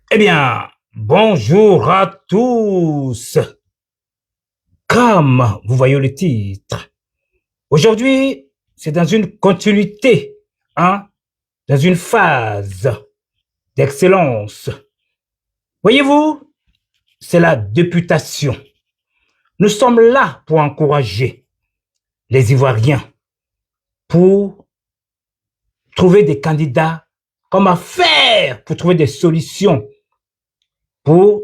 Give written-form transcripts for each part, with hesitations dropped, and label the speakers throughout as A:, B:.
A: Eh bien, bonjour à tous. Comme vous voyez le titre, aujourd'hui, c'est dans une continuité, hein, dans une phase d'excellence. Voyez-vous, c'est la députation. Nous sommes là pour encourager les Ivoiriens, pour trouver des candidats, comment faire pour trouver des solutions pour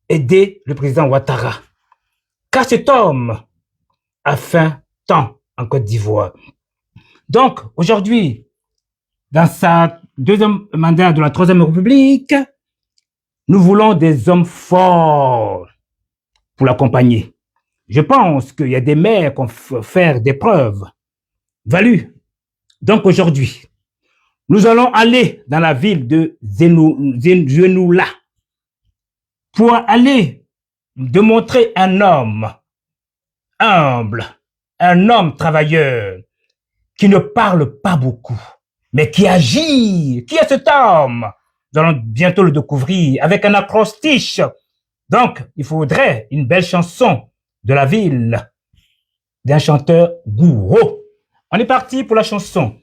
A: aider le président Ouattara. Car cet homme a faim tant en Côte d'Ivoire. Donc, aujourd'hui, dans sa deuxième mandat de la Troisième République, nous voulons des hommes forts pour l'accompagner. Je pense qu'il y a des maires qui vont faire des preuves values. Donc, aujourd'hui, nous allons aller dans la ville de Zenoula pour aller démontrer un homme humble, un homme travailleur, qui ne parle pas beaucoup, mais qui agit. Qui est cet homme? Nous allons bientôt le découvrir avec un acrostiche. Donc, il faudrait une belle chanson de la ville d'un chanteur gourou. On est parti pour la chanson.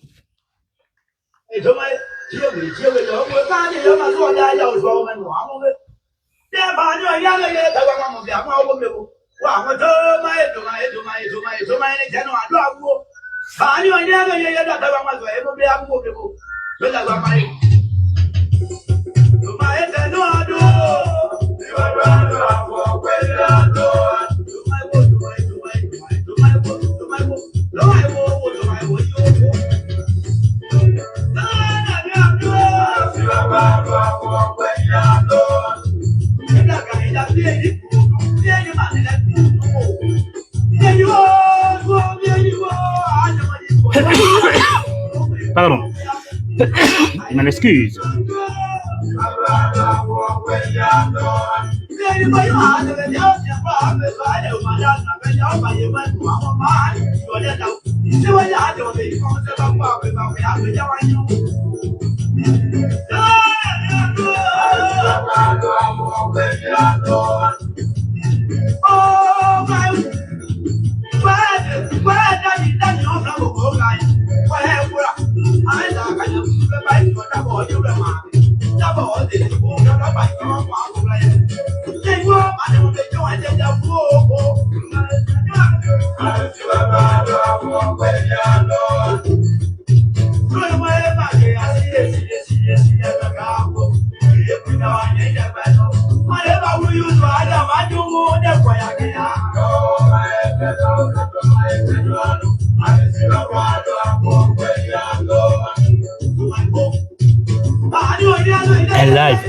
A: Pardon. Je m'en excuse.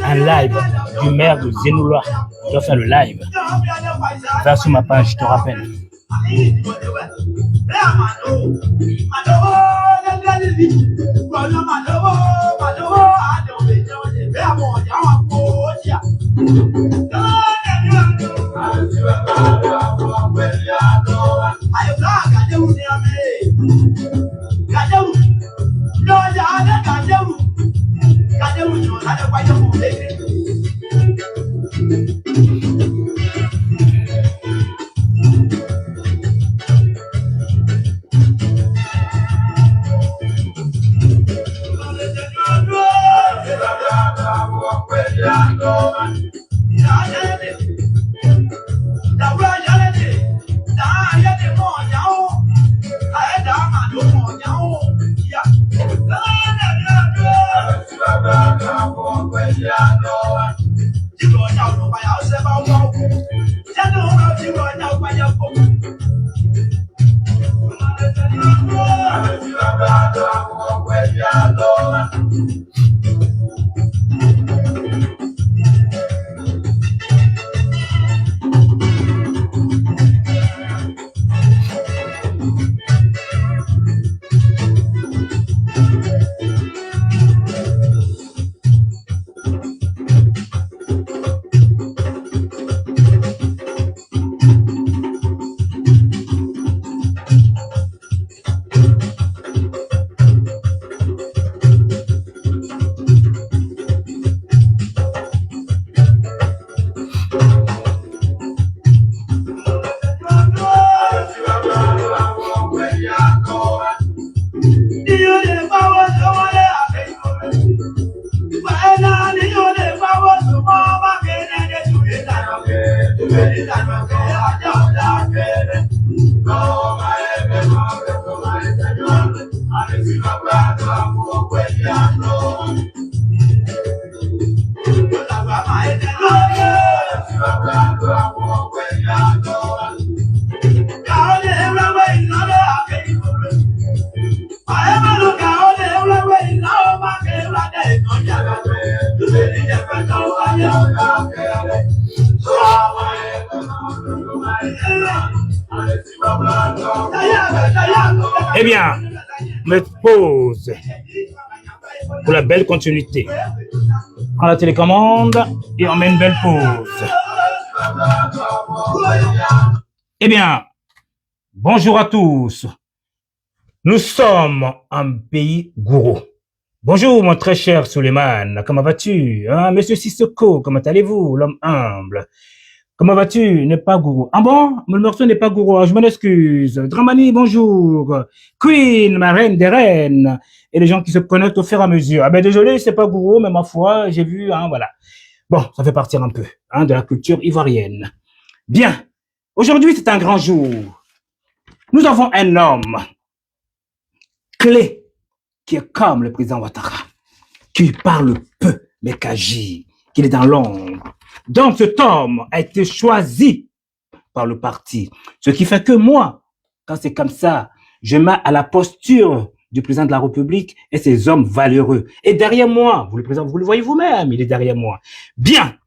A: Un live du maire de Zenoula. Je dois faire le live. Va sur ma page, je te rappelle. Eh bien, me pause pour la belle continuité. Prends la télécommande et on met une belle pause. Eh bien, bonjour à tous. Nous sommes un pays gourou. Bonjour, mon très cher Suleiman. Comment vas-tu? Monsieur Sissoko, comment allez-vous, l'homme humble? Comment vas-tu? N'est pas gourou. Ah bon? Le morceau n'est pas gourou. Je m'en excuse. Dramani, bonjour. Queen, ma reine des reines. Et les gens qui se connectent au fur et à mesure. Ah ben désolé, c'est pas gourou, mais ma foi, j'ai vu, voilà. Bon, ça fait partir un peu de la culture ivoirienne. Bien. Aujourd'hui, c'est un grand jour. Nous avons un homme clé qui est comme le président Ouattara, qui parle peu, mais qui agit, qui est dans l'ombre. Donc, cet homme a été choisi par le parti. Ce qui fait que moi, quand c'est comme ça, je mets à la posture du président de la République et ses hommes valeureux. Et derrière moi, vous le voyez vous-même, il est derrière moi. Bien.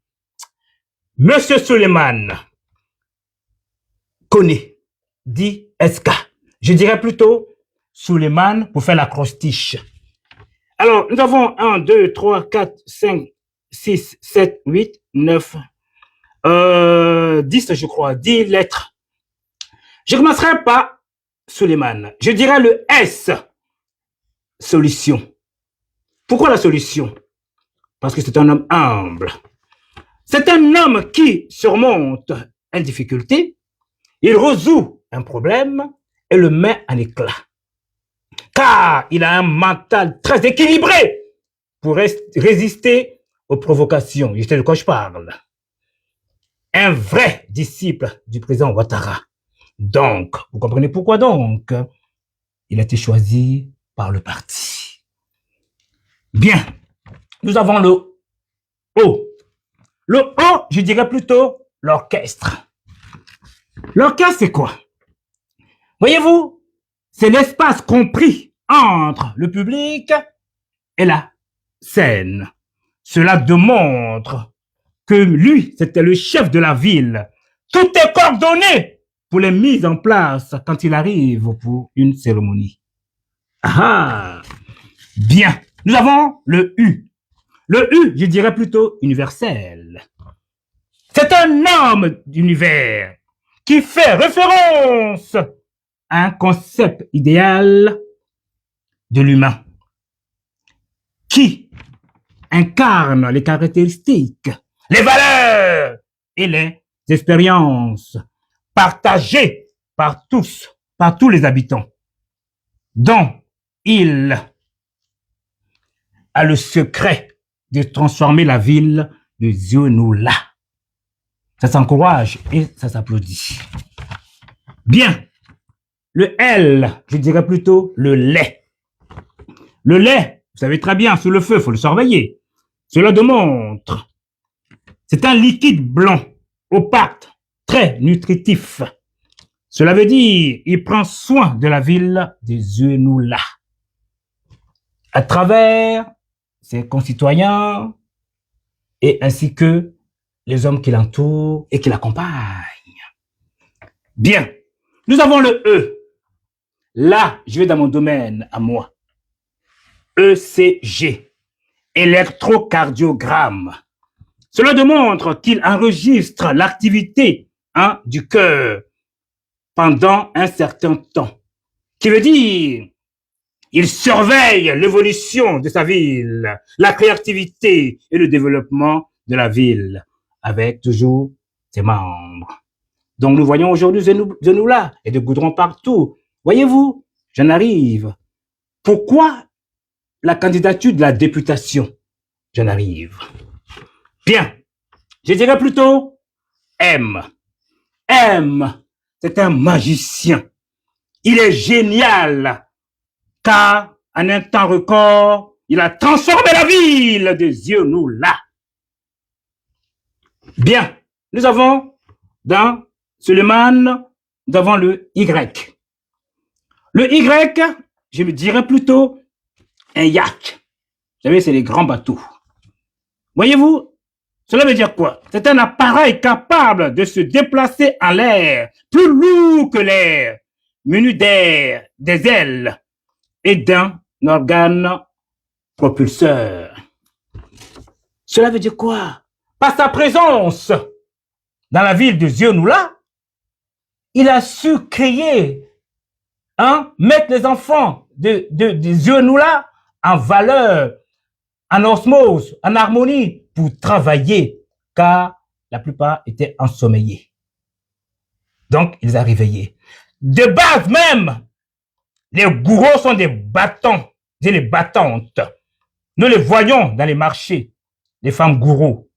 A: Monsieur Suleiman connaît, dit SK. Je dirais plutôt Suleiman pour faire l'acrostiche. Alors, nous avons 1, 2, 3, 4, 5, 6, 7, 8, 9, 10, je crois, 10 lettres. Je commencerai par Suleiman. Je dirais le S, solution. Pourquoi la solution? Parce que c'est un homme humble. C'est un homme qui surmonte une difficulté, il résout un problème et le met en éclat. Car il a un mental très équilibré pour résister aux provocations. Je sais de quoi je parle. Un vrai disciple du président Ouattara. Donc, vous comprenez pourquoi donc il a été choisi par le parti. Bien, nous avons le O. Le O, je dirais plutôt l'orchestre. L'orchestre, c'est quoi? Voyez-vous, c'est l'espace compris entre le public et la scène. Cela démontre que lui, c'était le chef de la ville. Tout est coordonné pour les mises en place quand il arrive pour une cérémonie. Ah, bien. Nous avons le U. Le U, je dirais plutôt universel. C'est un homme d'univers qui fait référence à un concept idéal de l'humain qui incarne les caractéristiques, les valeurs et les expériences partagées par tous les habitants, dont il a le secret de transformer la ville de Zionoula. Ça s'encourage et ça s'applaudit. Bien. Le L, je dirais plutôt le lait. Le lait, vous savez très bien, sous le feu, il faut le surveiller. Cela démontre. C'est un liquide blanc, opaque, très nutritif. Cela veut dire, il prend soin de la ville de Zionoula. À travers ses concitoyens et ainsi que les hommes qui l'entourent et qui l'accompagnent. Bien. Nous avons le E. Là, je vais dans mon domaine à moi. ECG, électrocardiogramme. Cela démontre qu'il enregistre l'activité du cœur pendant un certain temps. Qui veut dire, il surveille l'évolution de sa ville, la créativité et le développement de la ville, avec toujours ses membres. Donc nous voyons aujourd'hui Zionoula et de goudron partout. Voyez-vous, j'en arrive. Pourquoi la candidature de la députation? J'en arrive. Bien. Je dirais plutôt M. M, c'est un magicien. il est génial, car en un temps record, il a transformé la ville de Zionoula. Bien, nous avons dans Suleiman, nous avons le Y. Le Y, je me dirais plutôt un yacht. Vous savez, c'est les grands bateaux. Voyez-vous, cela veut dire quoi? C'est un appareil capable de se déplacer en l'air, plus lourd que l'air, muni d'air, des ailes et d'un organe propulseur. Cela veut dire quoi? Par sa présence dans la ville de Zionoula, il a su créer, mettre les enfants de Zionoula en valeur, en osmose, en harmonie, pour travailler, car la plupart étaient ensommeillés. Donc, il les a réveillés. De base même, les gourous sont des battants, des battantes. Nous les voyons dans les marchés, les femmes gourous.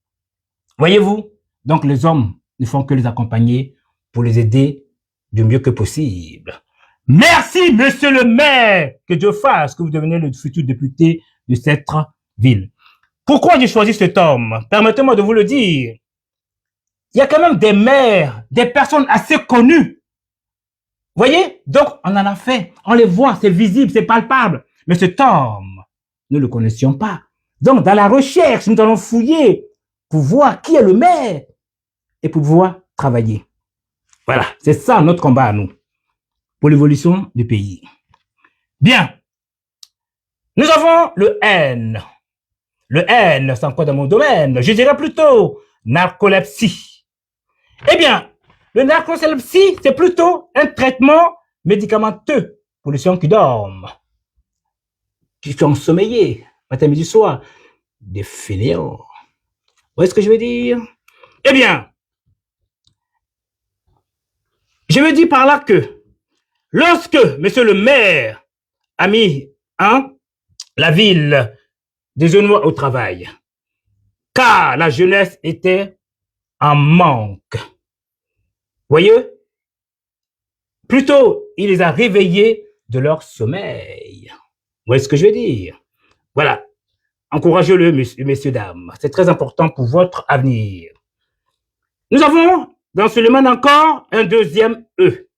A: Voyez-vous? Donc, les hommes ne font que les accompagner pour les aider du mieux que possible. Merci, monsieur le maire, que Dieu fasse que vous devenez le futur député de cette ville. Pourquoi j'ai choisi cet homme? Permettez-moi de vous le dire. Il y a quand même des maires, des personnes assez connues. Vous voyez? Donc, on en a fait. On les voit, c'est visible, c'est palpable. Mais cet homme, nous ne le connaissions pas. Donc, dans la recherche, nous allons fouiller pour voir qui est le maire et pour pouvoir travailler. Voilà, c'est ça notre combat à nous, pour l'évolution du pays. Bien. Nous avons le N. Le N, c'est encore dans mon domaine. Je dirais plutôt narcolepsie. Eh bien, le narcolepsie, c'est plutôt un traitement médicamenteux pour les gens qui dorment, qui sont ensommeillés, matin, midi, soir, des fainéants. Vous voyez ce que je veux dire? Eh bien, je veux dire par là que lorsque monsieur le maire a mis la ville des zones au travail, car la jeunesse était en manque. Voyez, plutôt, il les a réveillés de leur sommeil. Vous voyez ce que je veux dire? Voilà. Encouragez-le, messieurs, dames. C'est très important pour votre avenir. Nous avons dans Suleiman encore un deuxième E.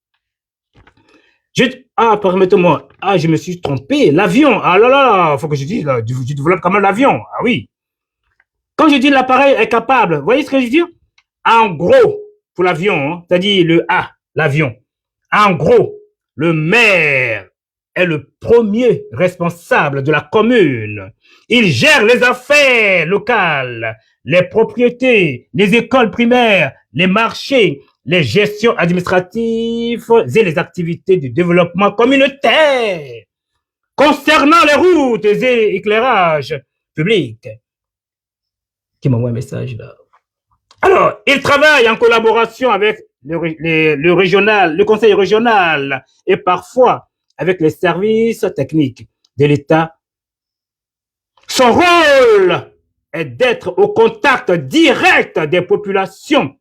A: Permettez-moi. Je me suis trompé. L'avion. Ah là là, faut que je dise, je développe quand même l'avion. Ah oui. Quand je dis l'appareil est capable, vous voyez ce que je veux dire? En gros, pour l'avion, c'est-à-dire le A, l'avion. En gros, le maire est le premier responsable de la commune. Il gère les affaires locales, les propriétés, les écoles primaires, les marchés, les gestions administratives et les activités de développement communautaire. Concernant les routes et éclairages publics. Qui m'envoie un message là? Alors, il travaille en collaboration avec le conseil régional et parfois avec les services techniques de l'État. Son rôle est d'être au contact direct des populations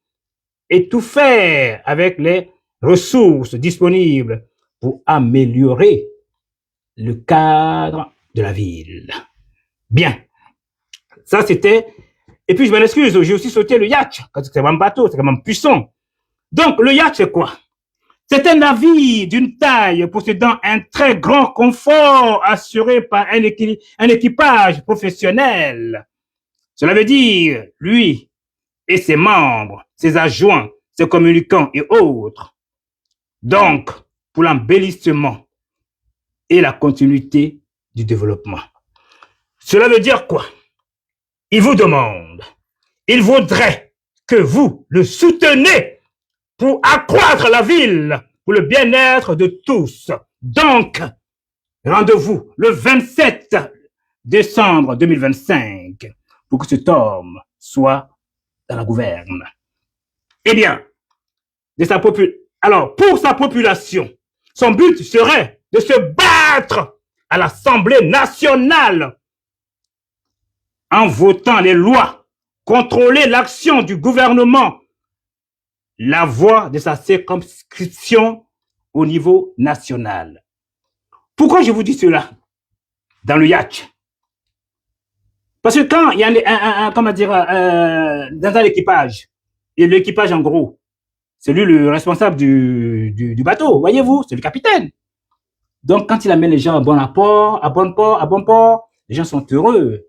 A: et tout faire avec les ressources disponibles pour améliorer le cadre de la ville. Bien, ça c'était... Et puis je m'en excuse, j'ai aussi sauté le yacht, parce que c'est un bateau, c'est quand même puissant. Donc le yacht c'est quoi? C'est un navire d'une taille possédant un très grand confort assuré par un équipage professionnel. Cela veut dire, lui et ses membres, ses adjoints, ses communicants et autres. Donc, pour l'embellissement et la continuité du développement. Cela veut dire quoi? Il vous demande, il voudrait que vous le souteniez pour accroître la ville, pour le bien-être de tous. Donc, rendez-vous le 27 décembre 2025 pour que cet homme soit dans la gouverne. Eh bien, alors, pour sa population, son but serait de se battre à l'Assemblée nationale en votant les lois, contrôler l'action du gouvernement, la voie de sa circonscription au niveau national. Pourquoi je vous dis cela dans le Yatch? Parce que quand il y a comment dire, dans un équipage, et l'équipage en gros, c'est lui le responsable du bateau, voyez-vous, c'est le capitaine. Donc quand il amène les gens à bon port, les gens sont heureux,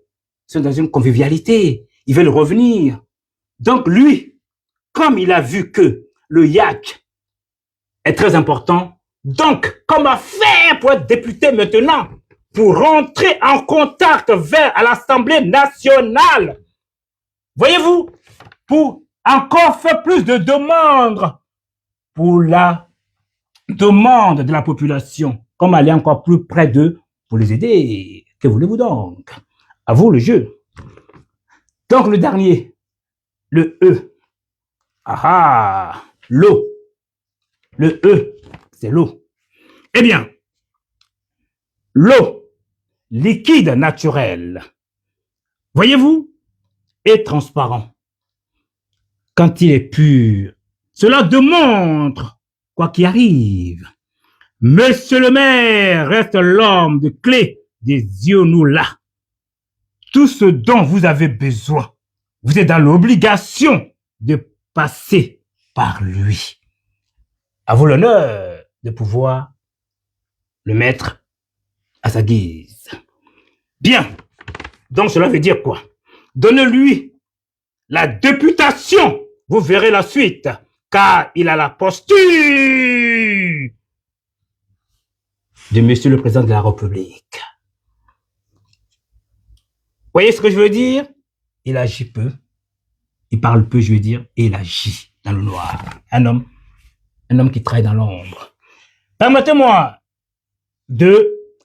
A: ils sont dans une convivialité, ils veulent revenir. Donc lui, comme il a vu que le Yatch est très important, donc comment faire pour être député maintenant, pour rentrer en contact à l'Assemblée nationale? Voyez-vous, pour encore faire plus de demandes pour la demande de la population, comme aller encore plus près d'eux pour les aider. Que voulez-vous donc? À vous le jeu. Donc le dernier, le E. Ah, l'eau. Le E, c'est l'eau. Eh bien, l'eau, liquide naturel, voyez-vous, est transparent. Quand il est pur, cela démontre, quoi qu'il arrive, Monsieur le maire reste l'homme de clé des Zionula. Tout ce dont vous avez besoin, vous êtes dans l'obligation de passer par lui. À vous l'honneur de pouvoir le mettre à sa guise. Bien. Donc cela veut dire quoi? Donnez-lui la députation. Vous verrez la suite. Car il a la posture de Monsieur le Président de la République. Voyez ce que je veux dire? Il agit peu. Il parle peu, je veux dire, et il agit dans le noir. Un homme qui travaille dans l'ombre. Permettez-moi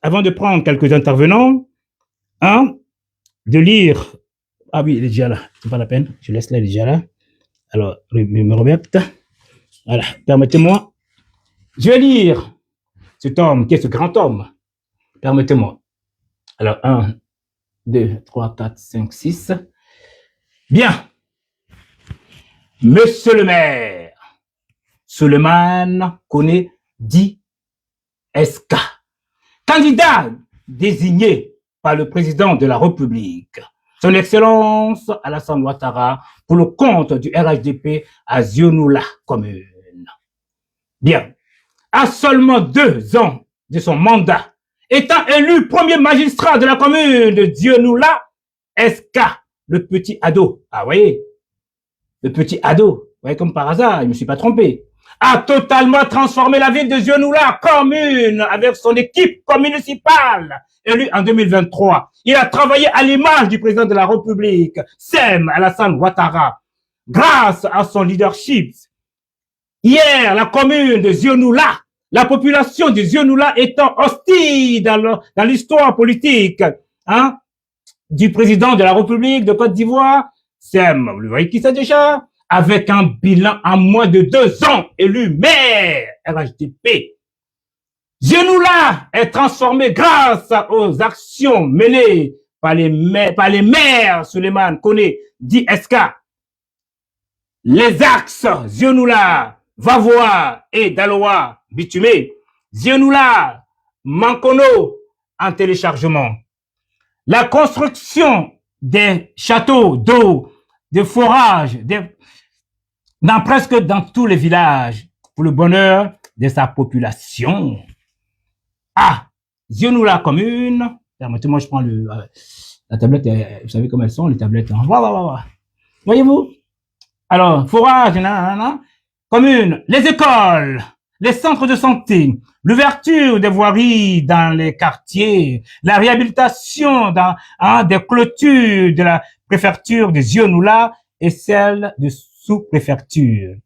A: avant de prendre quelques intervenants, de lire. Ah oui, il est déjà là. C'est pas la peine. Je laisse là, il est déjà là. Alors, je me remettre. Voilà. Permettez-moi. Je vais lire cet homme, qui est ce grand homme. Permettez-moi. Alors, 1, 2, 3, 4, 5, 6. Bien. Monsieur le maire, Suleiman Koné dit SK, candidat désigné par le président de la République, son Excellence Alassane Ouattara, pour le compte du RHDP à Zionula commune. Bien. À seulement 2 ans de son mandat, étant élu premier magistrat de la commune de Zionula, SK, le petit ado, ah voyez, le petit ado, vous voyez, comme par hasard, je ne me suis pas trompé, a totalement transformé la ville de Zionula commune avec son équipe municipale, élu en 2023. Il a travaillé à l'image du président de la République, Sem Alassane Ouattara. Grâce à son leadership, hier, la commune de Zionula, la population de Zionula étant hostile dans l'histoire politique du président de la République de Côte d'Ivoire, Sem, vous voyez qui c'est déjà? Avec un bilan en moins de 2 ans élu maire RHDP. Zionula est transformé grâce aux actions menées par les maires Suleiman Koné, dit SK. Les axes Zionula, Vavoa et Daloa bitumés, Zionula, Mankono en téléchargement. La construction des châteaux d'eau, des forages, dans tous les villages, pour le bonheur de sa population. Ah, Zionula commune, permettez-moi, je prends la tablette, vous savez comment elles sont, les tablettes. Voyez-vous? Alors, forage, commune, les écoles, les centres de santé, l'ouverture des voiries dans les quartiers, la réhabilitation des clôtures de la préfecture de Zionula et celle de sous-préfecture.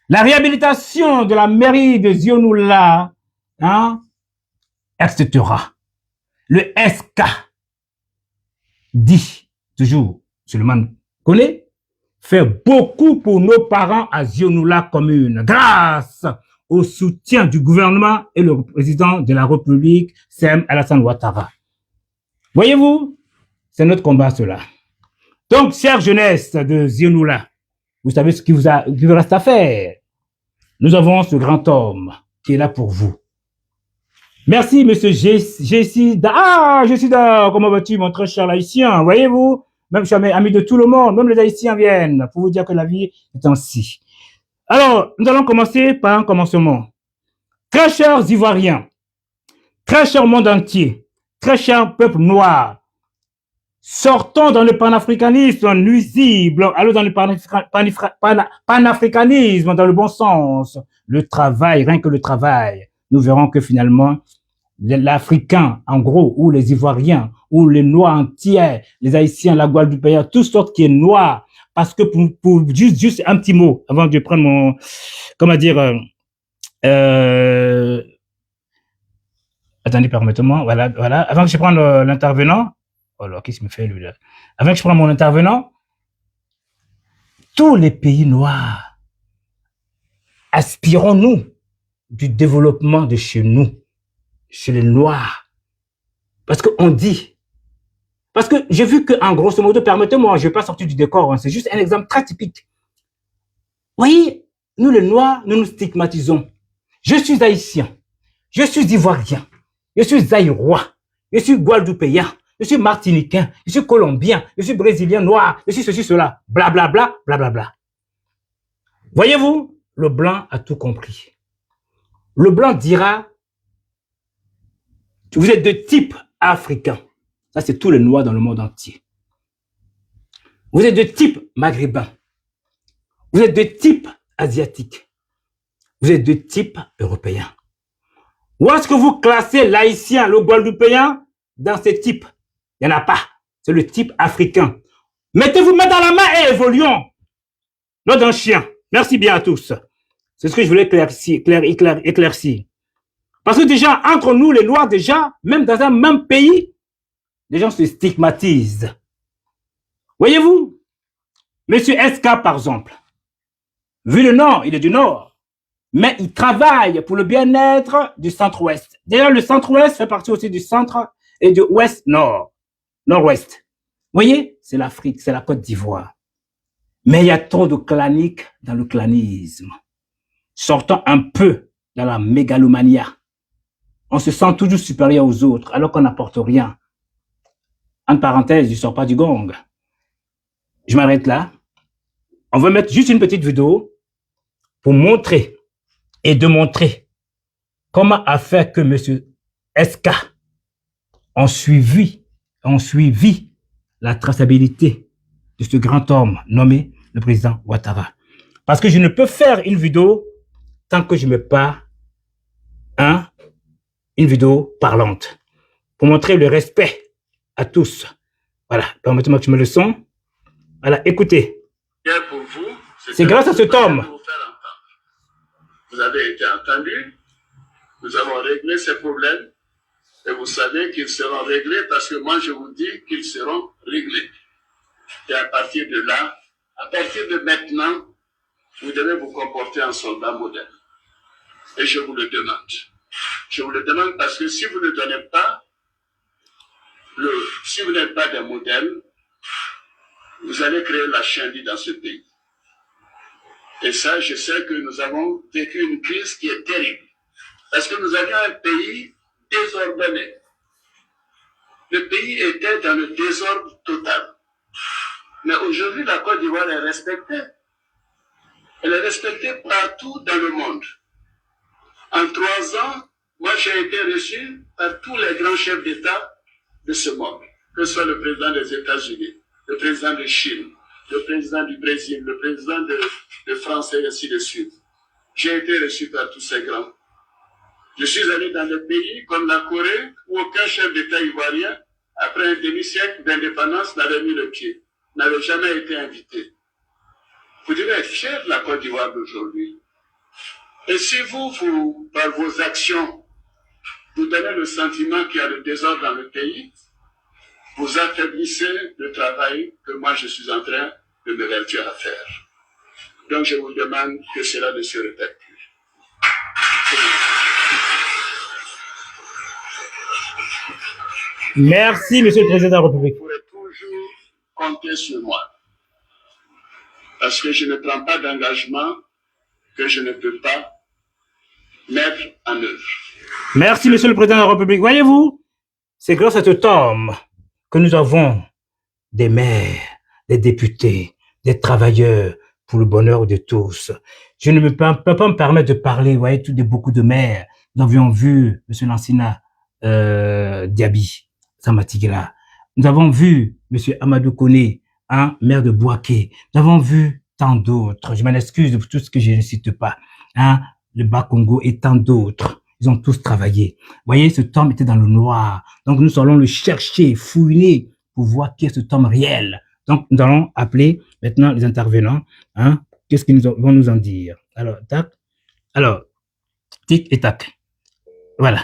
A: La réhabilitation de la mairie de Zionula, etc. Le SK dit, toujours, Suleiman Koné, fait beaucoup pour nos parents à Zionula commune, grâce au soutien du gouvernement et le président de la République, Sem Alassane Ouattara. Voyez-vous, c'est notre combat, cela. Donc, chère jeunesse de Zionula, vous savez ce qu'il vous reste à faire. Nous avons ce grand homme qui est là pour vous. Merci, monsieur Jessida. Ah, Jessida, comment vas-tu, mon très cher haïtien? Voyez-vous, même je suis ami de tout le monde, même les haïtiens viennent pour vous dire que la vie est ainsi. Alors, nous allons commencer par un commencement. Très chers Ivoiriens, très cher monde entier, très cher peuple noir, sortons dans le panafricanisme nuisible, allons dans le panafricanisme dans le bon sens. Le travail, rien que le travail. Nous verrons que finalement, l'Africain, en gros, ou les Ivoiriens, ou les Noirs entiers, les Haïtiens, la Guadeloupéenne, tout sorte qui est noir. Parce que pour juste un petit mot, avant de prendre mon, comment dire, attendez, permettez-moi, voilà. Avant que je prenne l'intervenant, oh là, qu'est-ce qu'il me fait lui là? Avant que je prenne mon intervenant, tous les pays noirs aspirons-nous du développement de chez nous, chez les Noirs. Parce qu'on dit, parce que j'ai vu qu'en grosso modo, permettez-moi, je ne vais pas sortir du décor, hein, c'est juste un exemple très typique. Vous voyez, nous les Noirs, nous nous stigmatisons. Je suis haïtien, je suis ivoirien, je suis zaïrois, je suis guadeloupéen, je suis martiniquais, je suis colombien, je suis brésilien noir, je suis ceci, cela, blablabla, blablabla. Voyez-vous, le blanc a tout compris. Le blanc dira, vous êtes de type africain. Ça, c'est tous les noirs dans le monde entier. Vous êtes de type maghrébin. Vous êtes de type asiatique. Vous êtes de type européen. Où est-ce que vous classez l'haïtien, le guadeloupéen dans ces types? Il n'y en a pas. C'est le type africain. Mettez-vous main dans la main et évoluons. L'eau d'un chien. Merci bien à tous. C'est ce que je voulais éclaircir. Parce que déjà, entre nous, les Noirs, déjà, même dans un même pays, les gens se stigmatisent. Voyez-vous, Monsieur SK, par exemple, vu le Nord, il est du Nord, mais il travaille pour le bien-être du Centre-Ouest. D'ailleurs, le Centre-Ouest fait partie aussi du Centre et du Ouest-Nord, Nord-Ouest. Vous voyez, c'est l'Afrique, c'est la Côte d'Ivoire. Mais il y a trop de clanique dans le clanisme. Sortons un peu dans la mégalomania. On se sent toujours supérieur aux autres, alors qu'on n'apporte rien. En parenthèse, je ne sors pas du gong. Je m'arrête là. On va mettre juste une petite vidéo pour montrer et démontrer comment a fait que M. SK ont suivi la traçabilité de ce grand homme nommé le président Ouattara. Parce que je ne peux faire une vidéo tant que je ne mets pas une vidéo parlante pour montrer le respect à tous. Voilà, permettez-moi que je me le son. Voilà, écoutez.
B: Pour vous,
A: c'est grâce à cet homme.
B: Vous avez été entendu, nous avons réglé ces problèmes et vous savez qu'ils seront réglés parce que moi je vous dis qu'ils seront réglés. Et à partir de là, à partir de maintenant, vous devez vous comporter en soldat modèle. Et je vous le demande. Je vous le demande parce que si vous ne donnez pas, si vous n'êtes pas des modèles, vous allez créer la chienlit dans ce pays. Et ça, je sais que nous avons vécu une crise qui est terrible. Parce que nous avions un pays désordonné. Le pays était dans le désordre total. Mais aujourd'hui, la Côte d'Ivoire est respectée. Elle est respectée partout dans le monde. En 3 ans, moi j'ai été reçu par tous les grands chefs d'État de ce monde. Que ce soit le président des États-Unis, le président de Chine, le président du Brésil, le président de France et ainsi de suite. J'ai été reçu par tous ces grands. Je suis allé dans des pays comme la Corée où aucun chef d'État ivoirien, après un demi-siècle d'indépendance, n'avait mis le pied, n'avait jamais été invité. Vous devez être fier de la Côte d'Ivoire d'aujourd'hui. Et si vous, par vos actions, vous donnez le sentiment qu'il y a le désordre dans le pays, vous affaiblissez le travail que moi je suis en train de me vertuer à faire. Donc je vous demande que cela ne se répète plus.
A: Merci, Monsieur le Président de la République.
B: Vous pourrez toujours compter sur moi. Parce que je ne prends pas d'engagement que je ne peux pas mettre en œuvre.
A: Merci, Monsieur le Président de la République. Voyez-vous, c'est grâce à cet homme que nous avons des maires, des députés, des travailleurs pour le bonheur de tous. Je ne peux pas me permettre de parler, vous voyez, beaucoup de maires. Nous avions vu M. Nansina Diaby, Samatigela. Nous avons vu M. Amadou Kone, maire de Bouaké. Nous avons vu tant d'autres. Je m'en excuse pour tout ce que je ne cite pas. Le Bas-Congo et tant d'autres. Ils ont tous travaillé. Vous voyez, cet homme était dans le noir. Donc, nous allons le chercher, fouiner pour voir qui est cet homme réel. Donc, nous allons appeler maintenant les intervenants. Qu'est-ce qu'ils vont nous en dire? Alors, tac. Alors, tic et tac. Voilà.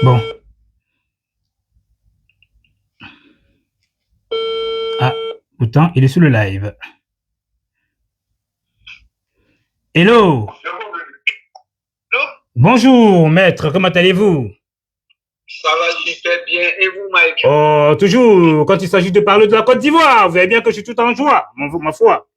A: Bon. Ah, pourtant, il est sur le live. Hello. Bonjour, maître, comment allez-vous?
C: Ça va super bien. Et vous, Mike?
A: Oh, toujours, quand il s'agit de parler de la Côte d'Ivoire, vous voyez bien que je suis tout en joie, ma foi.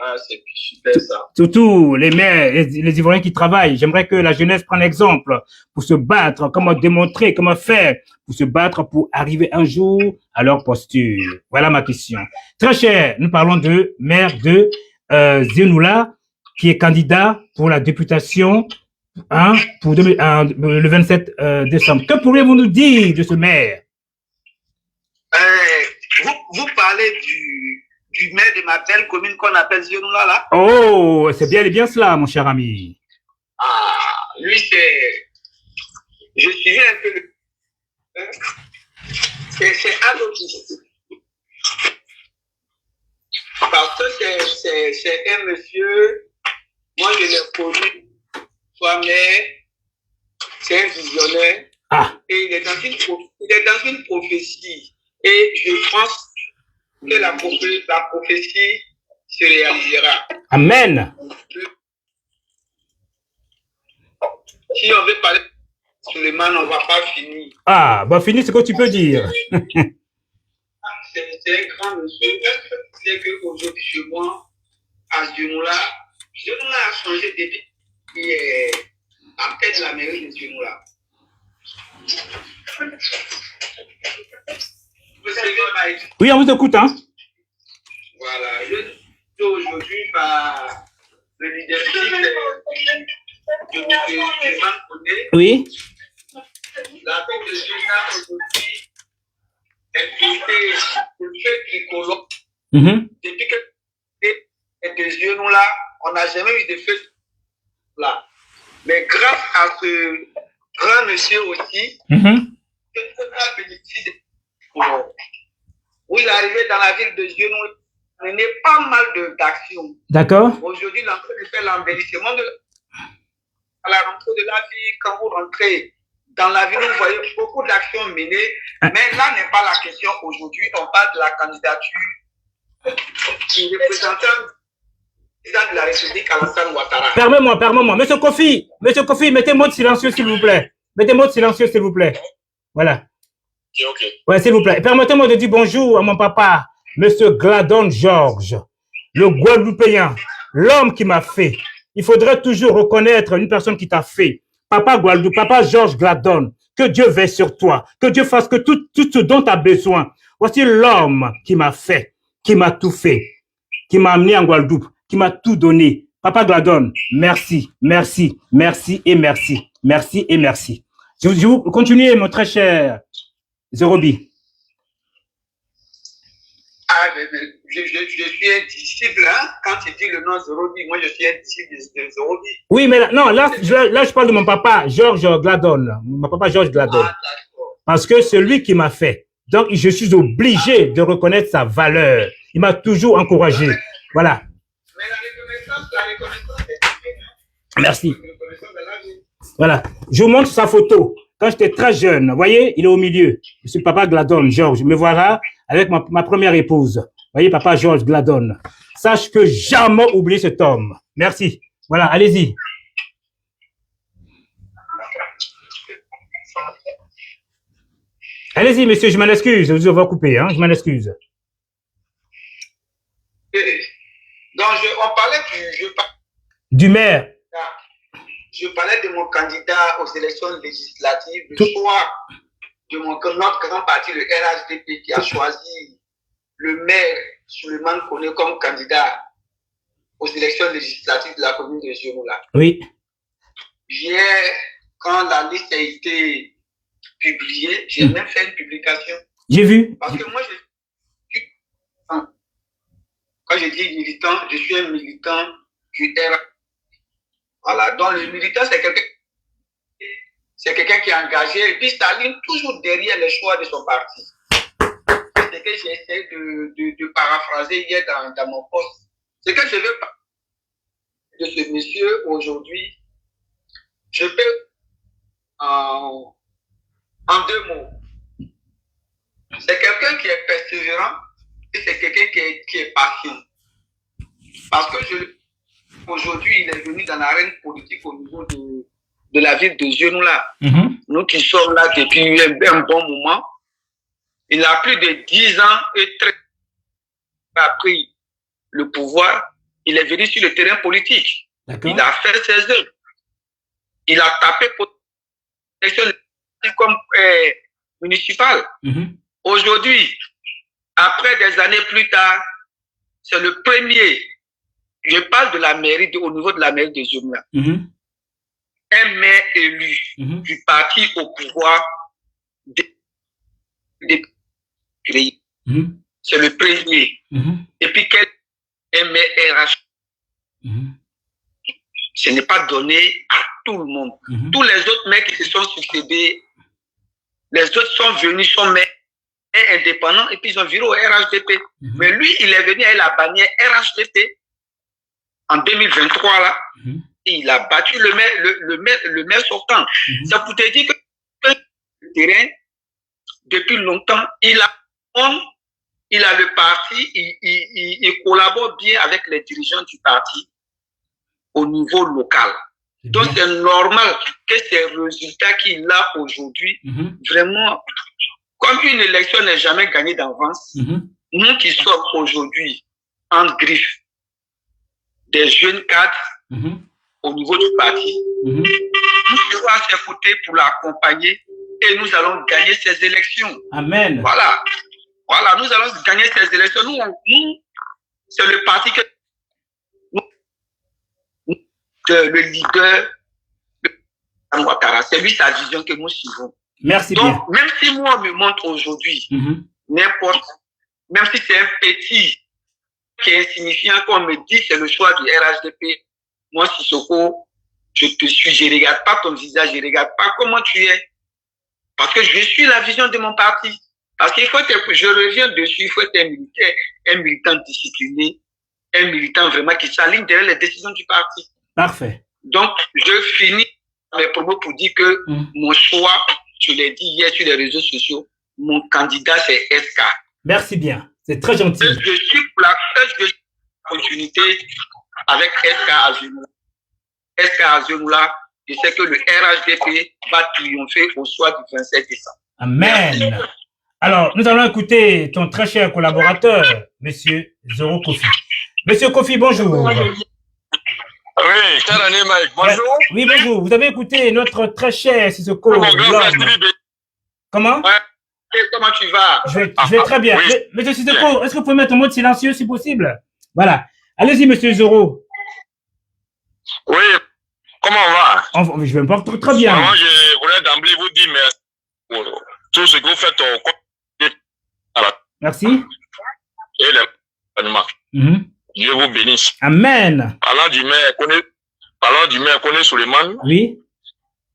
C: Ah, c'est super ça.
A: Surtout les maires, les Ivoiriens qui travaillent. J'aimerais que la jeunesse prenne exemple pour se battre, comment démontrer, comment faire, pour se battre pour arriver un jour à leur posture. Voilà ma question. Très cher, nous parlons de maire de Zenoula, qui est candidat pour la députation pour le 27 décembre. Que pourriez-vous nous dire de ce maire?
C: Vous parlez du maire de ma belle commune qu'on appelle Zenoula, là?
A: Oh, c'est bien cela, mon cher ami.
C: Ah, lui, c'est... Je suivais un peu le... C'est anodin. Parce que c'est un monsieur, moi je l'ai connu, soit maire, c'est un visionnaire, et il est dans une prophétie. Et je pense que la prophétie se réalisera.
A: Amen.
C: Si on veut parler de Suleiman, on ne va pas finir.
A: Ah, bah fini ce que tu peux dire.
C: C'est un grand monsieur. C'est qu'aujourd'hui, chez moi, à Zenoula a changé depuis qu'il est en tête de la mairie de Zenoula.
A: Oui, on vous écoute, hein?
C: Voilà. Aujourd'hui, le leadership de M. Suleiman Kone.
A: Oui.
C: La ville de Zenoula aujourd'hui est portée le feu tricolore. Depuis que Zenoula, on n'a jamais eu de feu là. Mais grâce à ce grand monsieur aussi, que bénéficie de où il est arrivé dans la ville de Zenoula, il y a pas mal d'actions.
A: D'accord.
C: Aujourd'hui, il est en train de faire l'embellissement à la rentrée de la ville. Quand vous rentrez dans la ville, vous voyez beaucoup d'actions menées. Mais là n'est pas la question aujourd'hui. On parle de la candidature du représentant de la République, Alassane Ouattara.
A: Permets-moi. Monsieur Kofi, mettez mode silencieux, s'il vous plaît. Mettez mode silencieux, s'il vous plaît. Voilà.
C: Ok.
A: Ouais, s'il vous plaît. Permettez-moi de dire bonjour à mon papa, Monsieur Gladon Georges, le Guadeloupéen, l'homme qui m'a fait. Il faudrait toujours reconnaître une personne qui t'a fait. Papa Guadeloupe, Papa Georges Gladon, que Dieu veille sur toi, que Dieu fasse que tout ce dont tu as besoin. Voici l'homme qui m'a fait, qui m'a tout fait, qui m'a amené en Guadeloupe, qui m'a tout donné. Papa Gladon, merci. Je vous continuez, mon très cher Zerobi.
C: Ah, je suis un disciple, hein? Quand tu dis le nom Zerobi, moi je suis un disciple de Zerobi.
A: Oui, mais là, je parle de mon papa, Georges Gladon. Mon papa Georges Gladon. Parce que c'est lui qui m'a fait. Donc, je suis obligé de reconnaître sa valeur. Il m'a toujours encouragé. Voilà.
C: Mais la reconnaissance est...
A: Merci. Voilà. Je vous montre sa photo. Quand j'étais très jeune, vous voyez, il est au milieu. Je suis papa Gladon, Georges. Me voilà avec ma première épouse. Vous voyez, papa Georges Gladon. Sache que jamais oublier cet homme. Merci. Voilà, allez-y. Allez-y, monsieur, je m'en excuse. Vous avez coupé, hein, je m'en excuse.
C: Donc, on parlait
A: du maire.
C: Je parlais de mon candidat aux élections législatives, le choix de notre grand parti, le RHDP, qui a choisi le maire Souleymane Koné comme candidat aux élections législatives de la commune de Ziomoula.
A: Oui.
C: Hier, quand la liste a été publiée, j'ai même fait une publication.
A: J'ai vu.
C: Parce que moi, quand je dis militant, je suis un militant du RHDP. Voilà, donc le militant, c'est quelqu'un qui est engagé et puis s'aligne toujours derrière les choix de son parti. C'est ce que j'ai essayé de paraphraser hier dans mon poste. Ce que je veux parler de ce monsieur aujourd'hui, je peux en 2 mots. C'est quelqu'un qui est persévérant et c'est quelqu'un qui est patient. Parce que aujourd'hui, il est venu dans l'arène politique au niveau de la ville de Ziomoula. Nous qui sommes là depuis un bon moment. Il a plus de 10 ans et a pris le pouvoir. Il est venu sur le terrain politique. Il a fait ses œuvres. Il a tapé pour l'élection comme municipale. Aujourd'hui, après des années plus tard, c'est le premier. Je parle de la mairie, au niveau de la mairie de Ziomoula. Un maire élu du parti au pouvoir créé. C'est le premier. Et puis, un maire RH. Ce n'est pas donné à tout le monde. Tous les autres maires qui se sont succédés, les autres sont venus, sont maires indépendants, et puis ils ont viré au RHDP. Mais lui, il est venu avec la bannière RHDP en 2023, là. Il a battu le maire sortant. Ça vous te dit que le terrain, depuis longtemps, il a le parti, il collabore bien avec les dirigeants du parti au niveau local. Donc, c'est normal que ces résultats qu'il a aujourd'hui, vraiment, comme une élection n'est jamais gagnée d'avance, nous qui sommes aujourd'hui en griffe des jeunes cadres au niveau du parti, nous serons à ses côtés pour l'accompagner et nous allons gagner ces élections.
A: Amen.
C: Voilà. Voilà, nous allons gagner ces élections. Nous c'est le parti que le leader de Ouattara, c'est lui sa vision que nous suivons.
A: Merci
C: donc,
A: bien.
C: Même si moi, on me montre aujourd'hui, n'importe, même si c'est un petit qui est insignifiant, qu'on me dit c'est le choix du RHDP, moi, Sissoko, je te suis, je ne regarde pas ton visage, je ne regarde pas comment tu es. Parce que je suis la vision de mon parti. Parce qu'il faut être, je reviens dessus, il faut être un militant discipliné, un militant vraiment qui s'aligne derrière les décisions du parti.
A: Parfait.
C: Donc, je finis mes propos pour dire que mon choix, je l'ai dit hier sur les réseaux sociaux, mon candidat, c'est SK.
A: Merci bien. C'est très gentil.
C: Je suis pour la continuité avec SK à Ziomoula. SK à Ziomoula, je sais que le RHDP va triompher au soir du 27 décembre.
A: Amen. Merci. Alors, nous allons écouter ton très cher collaborateur, Monsieur Zoro Kofi. Monsieur Kofi, bonjour.
D: Oui, cher année, Mike. Bonjour.
A: Oui, bonjour. Vous avez écouté notre très cher Sissoko. Comment?
C: Comment tu vas?
A: Je vais très bien. Oui. Monsieur Sissoko, est-ce que vous pouvez mettre en mode silencieux si possible? Voilà. Allez-y, Monsieur Zoro.
D: Oui. Comment on va?
A: Je vais me porter très bien.
D: Moi, je voulais d'emblée vous dire merci pour tout ce que vous faites au
A: Merci.
D: Et l'événement. Dieu vous bénisse.
A: Amen.
D: Parlant du maire Koné Souleymane.
A: Oui.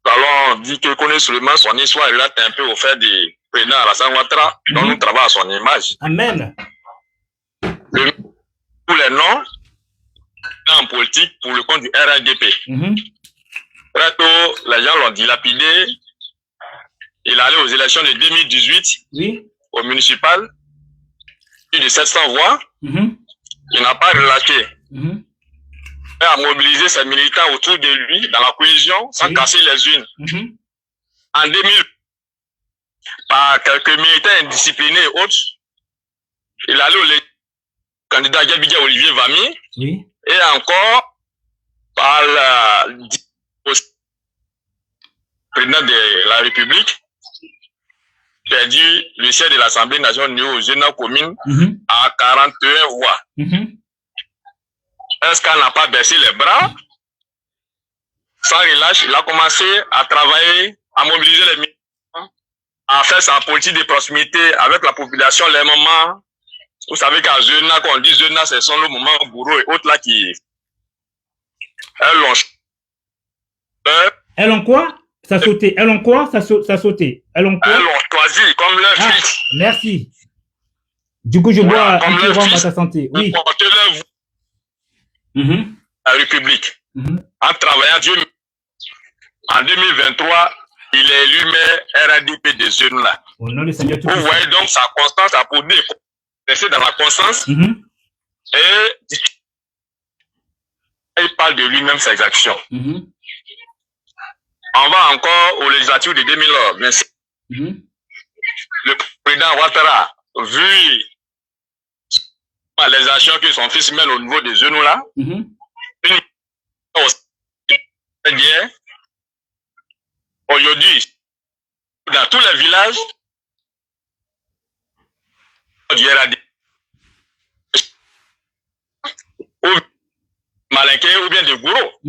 D: Parlons dit que Koné Souleymane, son histoire est là un peu au fait du président Alassane Ouattara, dont nous travaillons à son image.
A: Amen.
D: Tous les noms en politique pour le compte du RHDP. Après que les gens l'ont dilapidé, il est allé aux élections de 2018,
A: oui,
D: au municipal, plus de 700 voix. Il n'a pas relâché. Il a mobilisé ses militants autour de lui dans la coalition sans casser les unes. En 2000, par quelques militaires indisciplinés et autres. Il allait au candidat Gabidja Olivier Vami.
A: Oui.
D: Et encore par le président de la République, perdu le siège de l'Assemblée nationale aux jeunes communes à 41 voix. Est-ce qu'elle n'a pas baissé les bras? Sans relâche, il a commencé à travailler, à mobiliser les militants, à faire sa politique de proximité avec la population, les moments. Vous savez qu'à Zena, quand on dit Zena, ce sont le moment bourreau et autres là qui.
A: Elles ont quoi? Ça sautait. Elles ont quoi? Ça sautait. Elles ont quoi?
D: Elles ont choisi comme leur fils.
A: Merci. Du coup, je bois un petit rhum à ta santé. Oui.
D: La République. En travaillant Dieu. En 2023, il est élu maire RADP de Zena.
A: Au nom du Seigneur tout.
D: Vous voyez donc sa constance à pouvoir rester dans la constance. Et il parle de lui-même ses actions. On va encore aux législatives de 2026. Le président Ouattara, vu les actions que son fils mène au niveau des genoux là, aujourd'hui, dans tous les villages, du RAD, ou Malinké ou bien de Gouro,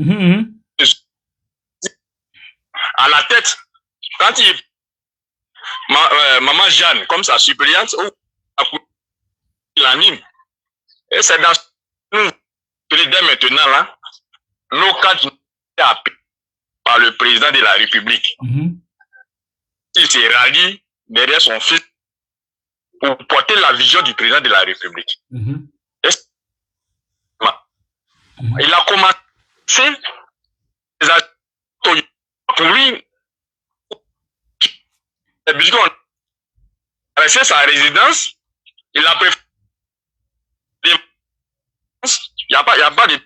D: à la tête, quand maman Jeanne, comme sa suppléante, il l'anime. Et c'est dans nous, dès maintenant, là, nos cadres appelés par le président de la République. Il se rallie derrière son fils pour porter la vision du président de la République. Il a commencé pour lui, puisqu'on a resté sa résidence, il a préféré. Il n'y a pas de.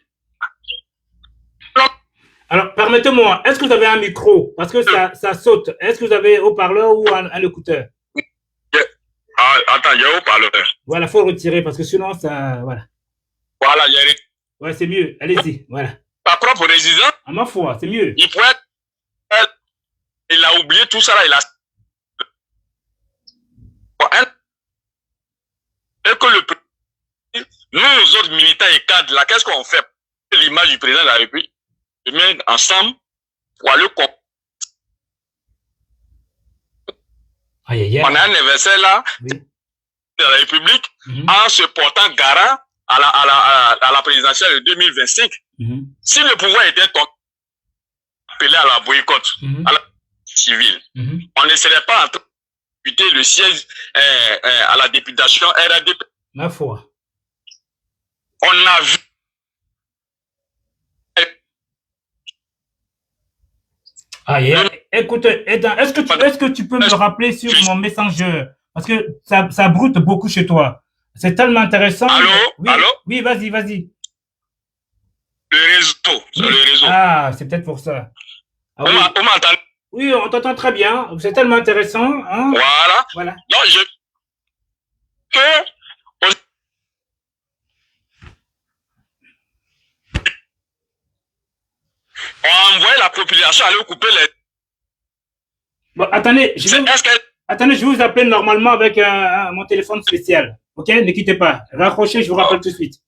A: Alors, permettez-moi, est-ce que vous avez un micro? Parce que ça saute. Est-ce que vous avez haut-parleur ou un écouteur?
D: Attends, il y a haut-parleur.
A: Voilà, il faut le retirer parce que sinon, ça. Voilà.
D: Voilà, il y a.
A: Ouais, c'est mieux. Allez-y. Voilà.
D: Ta propre résidence.
A: À ma foi, c'est mieux.
D: Il pourrait. Il a oublié tout ça là, il a. Et que nous autres militants et cadres là, qu'est-ce qu'on fait? L'image du président de la République, se mettre ensemble pour aller. On a un anniversaire là, de la République, en se portant garant à la présidentielle de 2025. Si le pouvoir était appelé à la boycott, à la civile, on ne serait pas en train de discuter le siège à la députation RADP.
A: Ma foi.
D: On a vu.
A: Écoute, est-ce que tu peux me le rappeler sur mon Messenger? Parce que ça broute beaucoup chez toi. C'est tellement intéressant.
D: Allô?
A: Oui,
D: Allô?
A: Oui, vas-y.
D: Le réseau, c'est le réseau.
A: Ah, c'est peut-être pour ça.
D: On m'entend?
A: Oui, on t'entend très bien. C'est tellement intéressant. Hein?
D: Voilà. Donc, on envoie la population aller couper les.
A: Bon, attendez, je vais vous appeler normalement avec mon téléphone spécial. Ok, ne quittez pas. Raccrochez, je vous rappelle tout de suite.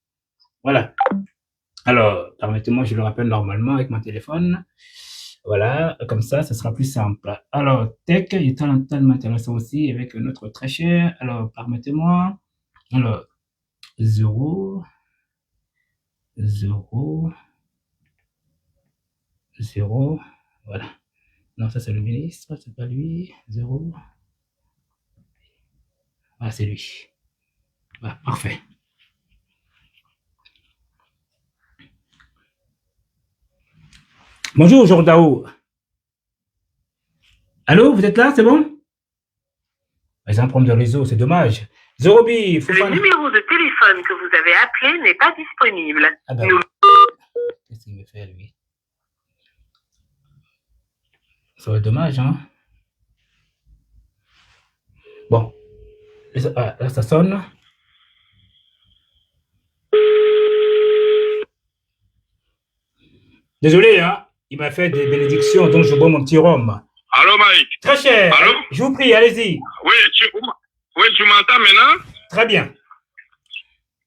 A: Voilà. Alors, permettez-moi, je le rappelle normalement avec mon téléphone. Voilà, comme ça sera plus simple. Alors, Tech est tellement intéressant aussi avec notre très cher. Alors, permettez-moi. Alors, 0. Voilà. Non, ça c'est le ministre, c'est pas lui. 0. Ah, c'est lui. Voilà, parfait. Bonjour, Jordao. Allô, vous êtes là, c'est bon? Ils ont un problème de réseau, c'est dommage. Zorobi,
E: le numéro de téléphone que vous avez appelé n'est pas disponible.
A: Ah ben, qu'est-ce qu'il me fait, lui? Ça va être dommage, hein? Bon. Là, ça sonne. Désolé, hein. Il m'a fait des bénédictions, donc je bois mon petit rhum.
D: Allô, Mike?
A: Très cher.
D: Allô?
A: Je vous prie, allez-y.
D: Oui, tu m'entends maintenant?
A: Très bien.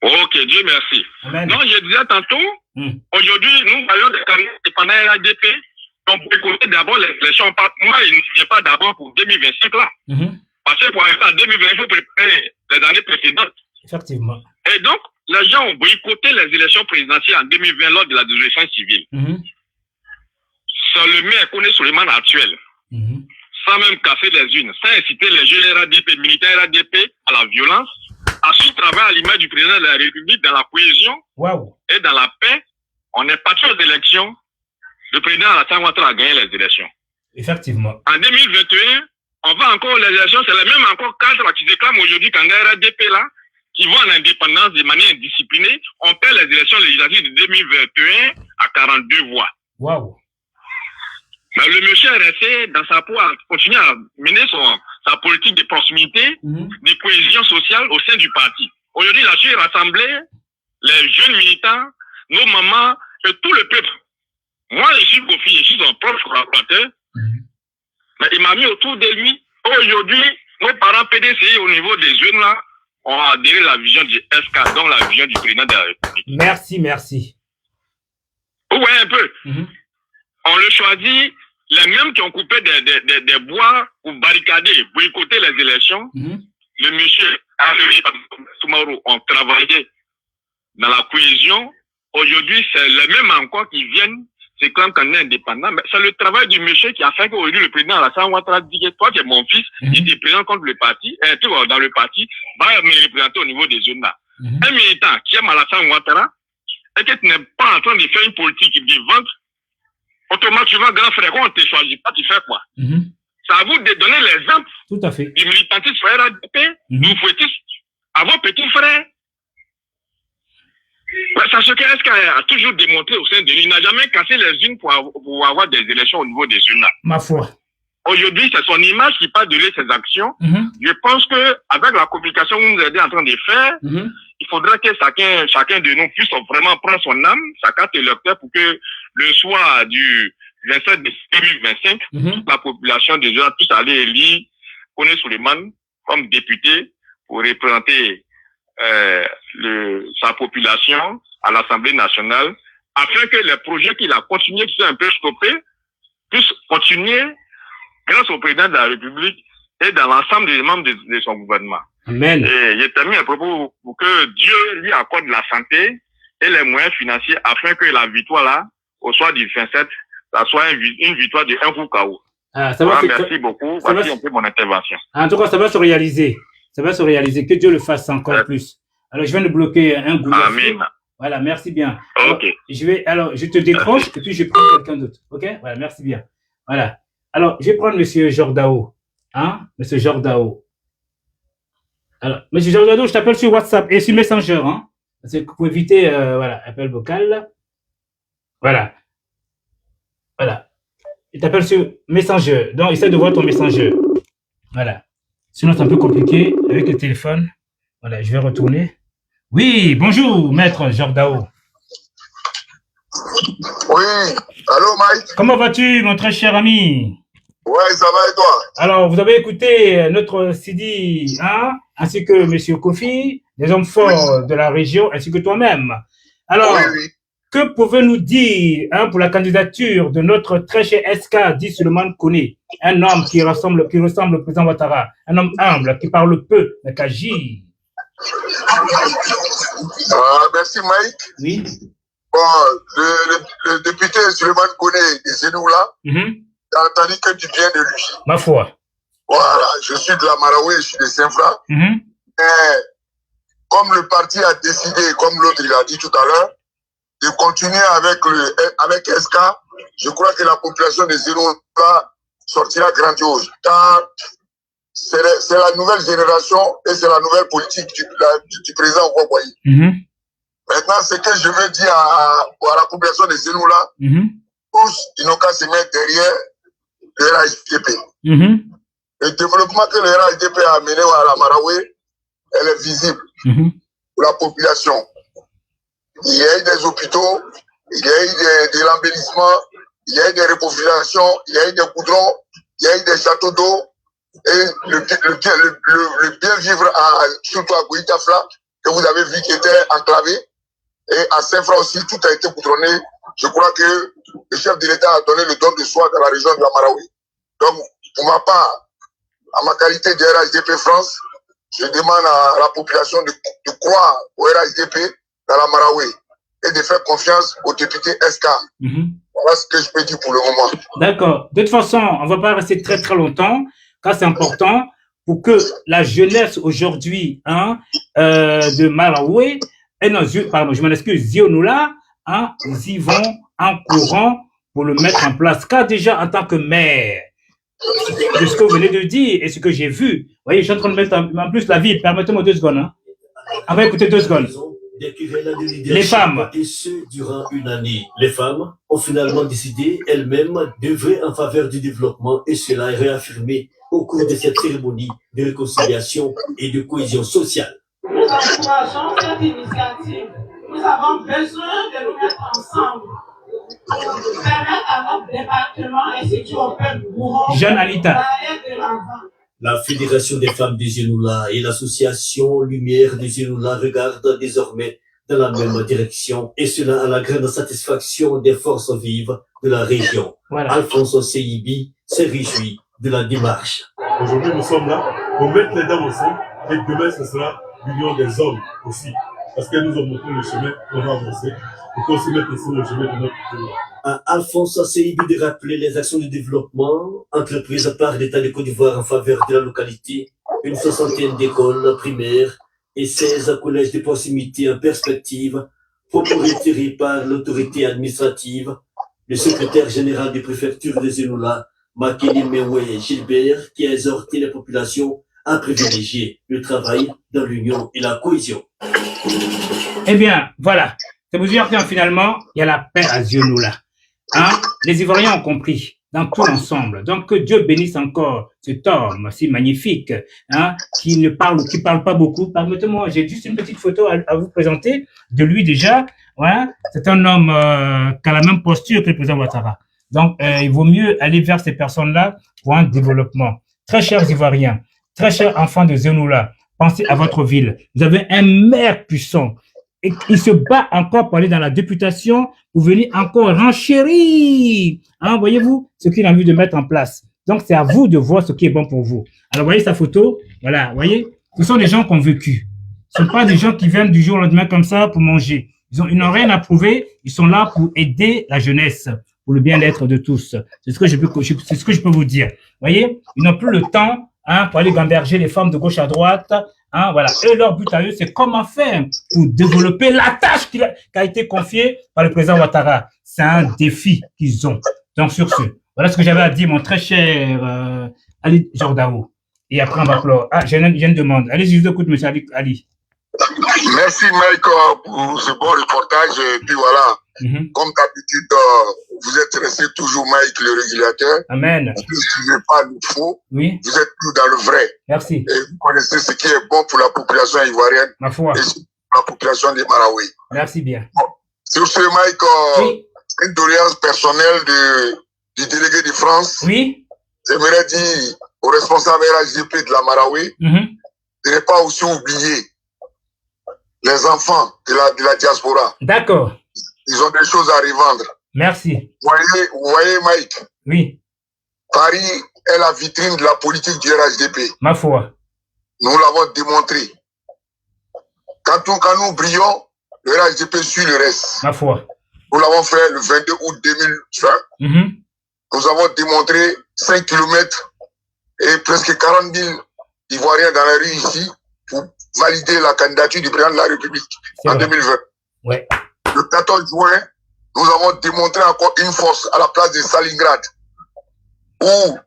D: Ok, Dieu merci.
A: Amen.
D: Non, je disais tantôt, aujourd'hui, nous voyons des candidats pendant RADP, on peut écouter d'abord les élections. Moi, il ne vient pas d'abord pour 2025 là. Parce que pour l'instant, en 2020, il faut préparer les années précédentes.
A: Effectivement.
D: Et donc, les gens ont boycotté les élections présidentielles en 2020 lors de la désobéissance civile. C'est le maire qu'on est sur le man actuel. Sans même casser les unes, sans inciter les jeunes RADP, militaires RADP à la violence, a su travailler à l'image du président de la République dans la cohésion et dans la paix. On est parti aux élections. Le président Alassane Ouattara a gagné les élections.
A: Effectivement.
D: En 2021, on va encore aux élections. C'est les mêmes encore cadres qui déclament aujourd'hui qu'en RADP là, qui vont en indépendance de manière indisciplinée. On perd les élections législatives de 2021 à 42 voix. Mais le monsieur est resté dans sa peau à continuer à mener sa politique de proximité, de cohésion sociale au sein du parti. Aujourd'hui, il a su rassembler les jeunes militants, nos mamans et tout le peuple. Moi, je suis Kofi, je suis son propre collaborateur. Mais il m'a mis autour de lui. Aujourd'hui, nos parents PDCI au niveau des jeunes là ont adhéré à la vision du SK, donc la vision du président de la République.
A: Merci.
D: Ouais, un peu. On le choisit. Les mêmes qui ont coupé des bois pour barricader, boycotter les élections, le monsieur Soumarou ont travaillé dans la cohésion. Aujourd'hui, c'est les mêmes encore qui viennent, c'est comme qu'on est indépendant. Mais c'est le travail du monsieur qui a fait qu'aujourd'hui, le président Alassane Ouattara dit que toi, tu es mon fils, il te présente contre le parti, et tu vas dans le parti, va me représenter au niveau des jeunes là. Un militant qui aime Alassane Ouattara, et que tu n'es pas en train de faire une politique de vente, automatiquement, grand frère, quand on ne te choisit pas, tu fais quoi? C'est à vous de donner l'exemple du militantisme RADP, du fouettisme à vos petits frères. Sachez que SK a toujours démontré au sein de lui, il n'a jamais cassé les unes pour avoir des élections au niveau des jeunes.
A: Ma foi.
D: Aujourd'hui, c'est son image qui parle de lui, ses actions. Je pense que avec la communication que vous êtes en train de faire, il faudra que chacun de nous puisse vraiment prendre son âme, sa carte électeur pour que le soir du 27 décembre 2025, la population des gens puisse aller élire Koné Souleymane comme député pour représenter sa population à l'Assemblée nationale, afin que les projets qu'il a continué, qui sont un peu stoppés, puissent continuer grâce au président de la République et dans l'ensemble des membres de son gouvernement.
A: Amen.
D: Et j'ai terminé un propos pour que Dieu lui accorde la santé et les moyens financiers afin que la victoire là, au soir du 27, ça soit une victoire de 1 coup KO. Merci beaucoup. Voici un peu mon intervention.
A: En tout cas, ça va se réaliser. Ça va se réaliser. Que Dieu le fasse encore plus. Alors, je viens de bloquer un gouvernement.
D: Amen.
A: Voilà, merci bien.
D: Ok.
A: Alors, je te décroche et puis je prends quelqu'un d'autre. Ok? Voilà, merci bien. Voilà. Alors, je vais prendre Monsieur Jordao. Monsieur Jordao. Alors, Monsieur Jordao, je t'appelle sur WhatsApp et sur Messenger, Parce que pour éviter, appel vocal. Voilà. Il t'appelle sur Messenger. Donc, essaie de voir ton Messenger. Voilà. Sinon, c'est un peu compliqué avec le téléphone. Voilà, je vais retourner. Oui, bonjour, maître Jordao.
F: Oui, allô Mike.
A: Comment vas-tu, mon très cher ami?
F: Ouais, ça va et toi?
A: Alors, vous avez écouté notre Sidi, ainsi que Monsieur Kofi, des hommes forts de la région, ainsi que toi-même. Alors, que pouvez-nous dire pour la candidature de notre très cher SK dit Souleymane Koné, un homme qui ressemble au président Ouattara, un homme humble, qui parle peu, mais qui agit?
F: Merci Mike.
A: Oui.
F: Bon, le député Souleymane Koné de Zenou là, j'ai entendu que du bien de lui.
A: Ma foi.
F: Voilà, je suis de la Maraoué, je suis de Saint-Fra. Mais comme le parti a décidé, comme l'autre il a dit tout à l'heure, de continuer avec SK, je crois que la population de Zenou là sortira grandiose. Car c'est la nouvelle génération et c'est la nouvelle politique du président Ouattara. Maintenant, ce que je veux dire à la population de Zenou là, tous, ils n'ont qu'à se mettre derrière le RADP. le développement que le RHDP a amené à la Marawi, elle est visible pour la population. Il y a eu des hôpitaux, il y a eu de l'embellissement, il y a eu des repopulations, il y a eu des goudrons, il y a eu des châteaux d'eau, et le bien vivre, surtout à Gouitafla, que vous avez vu qui était enclavé, et à Saint-Franc aussi, tout a été goudronné. Je crois que le chef de l'État a donné le don de soi dans la région de la Marawi. Donc, pour ma part, à ma qualité de RHDP France, je demande à la population de croire au RHDP dans la Marawi et de faire confiance au député SK. Voilà ce que je peux dire pour le moment.
A: D'accord. De toute façon, on ne va pas rester très très longtemps, car c'est important pour que la jeunesse aujourd'hui de Marawi, non, pardon, je m'en excuse, Zionoula, ils y vont en courant pour le mettre en place. Car déjà, en tant que maire, de ce que vous venez de dire et ce que j'ai vu, vous voyez, je suis en train de mettre en plus la ville. Permettez-moi 2 secondes. On va écouter 2 secondes. Les femmes.
G: Et ce, durant une année, les femmes ont finalement décidé elles-mêmes d'œuvrer en faveur du développement et cela est réaffirmé au cours de cette cérémonie de réconciliation et de cohésion sociale.
H: Nous encourageons cette initiative. Nous avons besoin de nous mettre ensemble pour permettre à notre département ainsi qu'au peuple mourant d'aller de l'avant.
G: La Fédération des femmes de Zionoula et l'association Lumière de Zionoula regardent désormais dans la même direction et cela à la grande satisfaction des forces vives de la région. Voilà. Alfonso Seibi s'est réjoui de la démarche.
I: Aujourd'hui, nous sommes là pour mettre les dames ensemble et demain, ce sera l'union des hommes aussi. Parce qu'elles nous ont montré le chemin qu'on va avancer pour qu'on se mette ensemble le chemin de notre pays.
G: Alfonso Seibi de rappeler les actions de développement entreprises par l'État de Côte d'Ivoire en faveur de la localité, une 60aine d'écoles primaires et 16 collèges de proximité en perspective, propriétés par l'autorité administrative, le secrétaire général des préfectures de Zionoula, Makeni Mewe Gilbert, qui a exhorté la population à privilégier le travail dans l'union et la cohésion.
A: Eh bien, voilà. Ça veut dire que finalement, il y a la paix à Zionoula. Les Ivoiriens ont compris dans tout l'ensemble. Donc, que Dieu bénisse encore cet homme si magnifique, qui ne parle, qui parle pas beaucoup. Permettez-moi, j'ai juste une petite photo à vous présenter de lui déjà. Ouais. C'est un homme qui a la même posture que le président Ouattara. Donc, il vaut mieux aller vers ces personnes-là pour un développement. Très chers Ivoiriens, très chers enfants de Zionoula, pensez à votre ville. Vous avez un maire puissant. Et il se bat encore pour aller dans la députation, pour venir encore renchérir, voyez-vous, ce qu'il a envie de mettre en place. Donc, c'est à vous de voir ce qui est bon pour vous. Alors, voyez sa photo, voilà, voyez, ce sont des gens qui ont vécu. Ce ne sont pas des gens qui viennent du jour au lendemain comme ça pour manger. Ils n'ont rien à prouver, ils sont là pour aider la jeunesse, pour le bien-être de tous. C'est ce que je peux vous dire. Voyez, ils n'ont plus le temps, pour aller gamberger les femmes de gauche à droite. Voilà. Et leur but à eux, c'est comment faire pour développer la tâche qui a été confiée par le président Ouattara. C'est un défi qu'ils ont. Donc, sur ce, voilà ce que j'avais à dire, mon très cher Ali Jordao. Et après, on va clore. J'ai une demande. Allez-y, je vous écoute, monsieur Ali.
F: Merci, Mike, pour ce bon reportage. Et puis voilà, comme d'habitude, vous êtes resté toujours Mike, le régulateur.
A: Amen.
F: Vous ne suivez pas le faux.
A: Oui.
F: Vous êtes plus dans le vrai.
A: Merci.
F: Et vous connaissez ce qui est bon pour la population ivoirienne.
A: Ma foi.
F: Et pour la population des Marawi.
A: Merci bien.
F: Bon. Sur ce, Mike, une doléance personnelle du délégué de France.
A: Oui.
F: J'aimerais dire aux responsables RHDP de la Marawi de ne pas aussi oublier les enfants de la diaspora.
A: D'accord.
F: Ils ont des choses à revendre.
A: Merci.
F: Vous voyez, Mike?
A: Oui.
F: Paris est la vitrine de la politique du RHDP.
A: Ma foi.
F: Nous l'avons démontré. Quand nous brillons, le RHDP suit le reste.
A: Ma foi.
F: Nous l'avons fait le 22 août 2020. Nous avons démontré 5 km et presque 40 000 Ivoiriens dans la rue ici pour valider la candidature du président de la République en 2020.
A: Ouais.
F: Le 14 juin, nous avons démontré encore une force à la place de Stalingrad, où,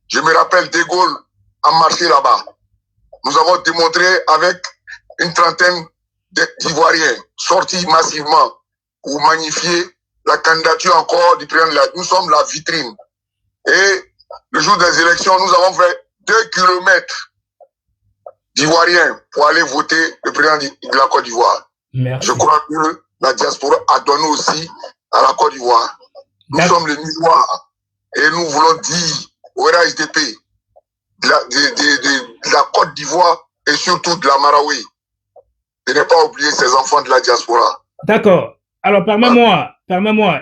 F: je me rappelle, De Gaulle a marché là-bas. Nous avons démontré avec une trentaine d'Ivoiriens sortis massivement pour magnifier la candidature encore du président de la République. Nous sommes la vitrine. Et le jour des élections, nous avons fait 2 kilomètres d'Ivoiriens pour aller voter le président de la Côte d'Ivoire. Je crois que la diaspora a donné aussi à la Côte d'Ivoire. Nous sommes les Nidois et nous voulons dire au RHDP de la Côte d'Ivoire et surtout de la Marawi de ne pas oublier ces enfants de la diaspora.
A: D'accord. Alors, permets-moi,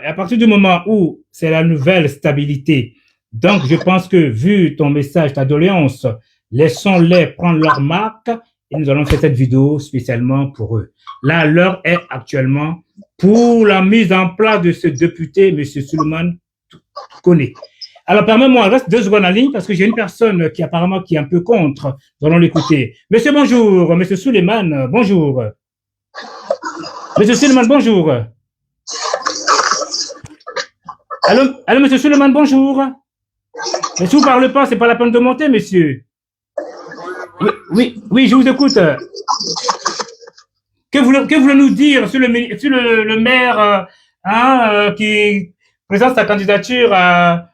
A: à partir du moment où c'est la nouvelle stabilité, donc je pense que vu ton message, ta doléance, laissons-les prendre leur marque et nous allons faire cette vidéo spécialement pour eux. Là, l'heure est actuellement pour la mise en place de ce député, M. Suleiman Koné. Alors, permets-moi, reste 2 secondes en ligne parce que j'ai une personne qui apparemment qui est un peu contre. Nous allons l'écouter. Monsieur, bonjour. Monsieur Suleiman, bonjour. Monsieur Suleiman, bonjour. Allô, monsieur Suleiman, bonjour. Mais si vous ne parlez pas, c'est pas la peine de monter, monsieur. Oui, je vous écoute. Que voulez-nous dire sur le maire qui présente sa candidature à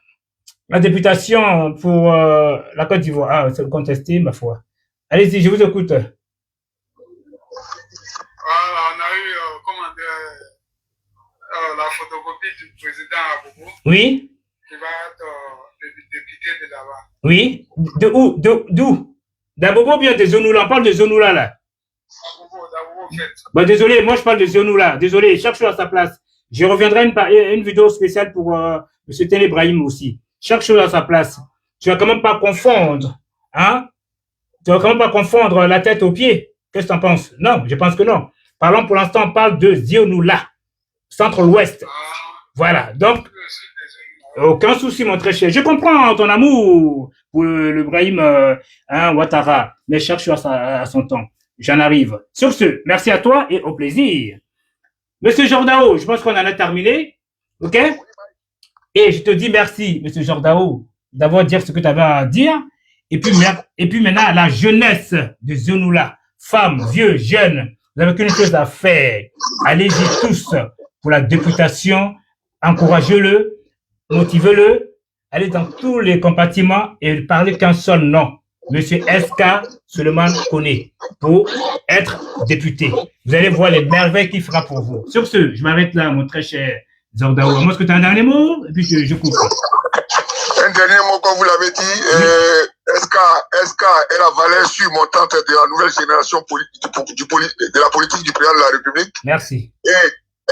A: la députation pour la Côte d'Ivoire? Ah, c'est contesté, ma foi. Allez-y, je vous écoute.
C: On a eu, la photocopie du président Abobo.
A: Oui.
C: Qui va être le député de là-bas.
A: Oui. D'où? D'Abobo ou bien de Zonula? On parle de Zonula, là.
C: D'Abobo, en fait.
A: Bah, désolé, moi, je parle de Zonula. Désolé, chaque chose à sa place. Je reviendrai une vidéo spéciale pour M. Téné Brahim aussi. Chaque chose à sa place. Tu vas quand même pas confondre, hein? Tu vas quand même pas confondre la tête aux pieds. Qu'est-ce que tu en penses? Non, je pense que non. Parlons pour l'instant, on parle de Zionula, centre-ouest. Voilà, donc, aucun souci, mon très cher. Je comprends ton amour pour le Brahim Ouattara, mais chaque chose à son temps. J'en arrive. Sur ce, merci à toi et au plaisir. Monsieur Jordao, je pense qu'on en a terminé. OK? Et je te dis merci, monsieur Jordao, d'avoir dit ce que tu avais à dire. Et puis maintenant, la jeunesse de Zionula, femmes, vieux, jeunes, vous n'avez qu'une chose à faire. Allez-y tous pour la députation. Encouragez-le, motivez-le. Allez dans tous les compartiments et parlez qu'un seul nom. Monsieur SK Suleiman Koné pour être député. Vous allez voir les merveilles qu'il fera pour vous. Sur ce, je m'arrête là, mon très cher Jordao. Est-ce que tu as un dernier mot? Et puis je coupe.
F: Un dernier mot, comme vous l'avez dit, SK est la valeur surmontante de la nouvelle génération de la politique du président de la République.
A: Merci.
F: Et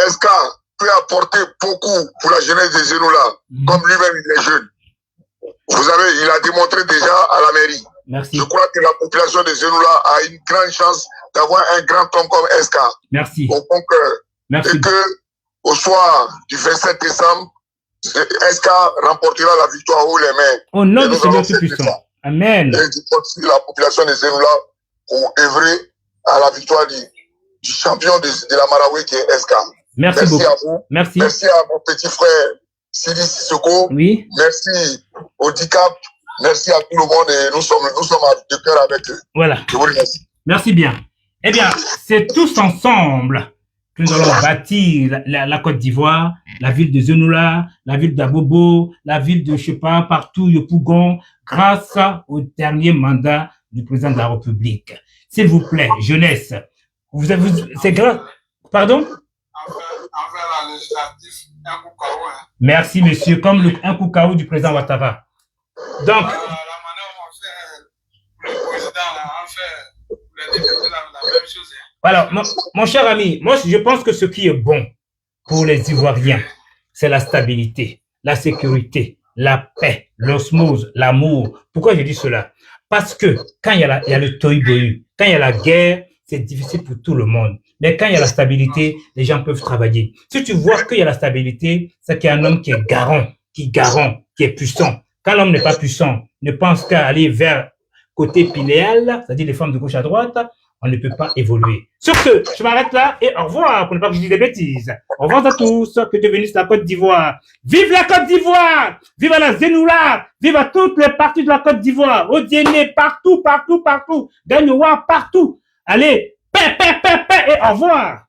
F: SK peut apporter beaucoup pour la jeunesse des Zionula, comme lui-même il est jeune. Vous savez, il a démontré déjà à la mairie.
A: Merci.
F: Je crois que la population des Zionula a une grande chance d'avoir un grand homme comme SK.
A: Merci.
F: Au bon cœur.
A: Merci.
F: Et que, au soir du 27 décembre, SK remportera la victoire haut les mains.
A: Au nom de Seigneur Tout-Puissant. Amen.
F: Et je continue la population des Zionula pour œuvrer à la victoire du champion de la Marawi qui est SK.
A: Merci beaucoup.
F: À vous.
A: Merci.
F: Merci à mon petit frère Sidi Sissoko.
A: Oui.
F: Merci au DICAP. Merci à tout le monde et nous sommes de cœur avec eux.
A: Voilà.
F: Je vous remercie.
A: Merci bien. Eh bien, c'est tous ensemble que nous allons bâtir la Côte d'Ivoire, la ville de Zionula, la ville d'Abobo, la ville de, je sais pas, partout, Yopougon, grâce au dernier mandat du président de la République. S'il vous plaît, jeunesse, c'est grâce. Pardon?
C: Envers la législative, un coup KO.
A: Merci, monsieur, comme un coup KO du président Ouattara. Donc,
C: la manière dont on fait le président, là, on fait le député, la même chose.
A: Voilà, mon cher ami, moi je pense que ce qui est bon pour les Ivoiriens, c'est la stabilité, la sécurité, la paix, l'osmose, l'amour. Pourquoi je dis cela? Parce que quand il y a le tohu-bohu, quand il y a la guerre, c'est difficile pour tout le monde. Mais quand il y a la stabilité, les gens peuvent travailler. Si tu vois qu'il y a la stabilité, c'est qu'il y a un homme qui est garant, qui est puissant. Quand l'homme n'est pas puissant, ne pense qu'à aller vers côté pinéal, c'est-à-dire les femmes de gauche à droite, on ne peut pas évoluer. Sur ce, je m'arrête là et au revoir, pour ne pas que je dise des bêtises. Au revoir à tous, que Dieu bénisse la Côte d'Ivoire. Vive la Côte d'Ivoire! Vive la Zionula! Vive à toutes les parties de la Côte d'Ivoire! Au Diené, partout, partout, partout! Gagnoa, partout! Allez, paix, paix, paix, paix et au revoir!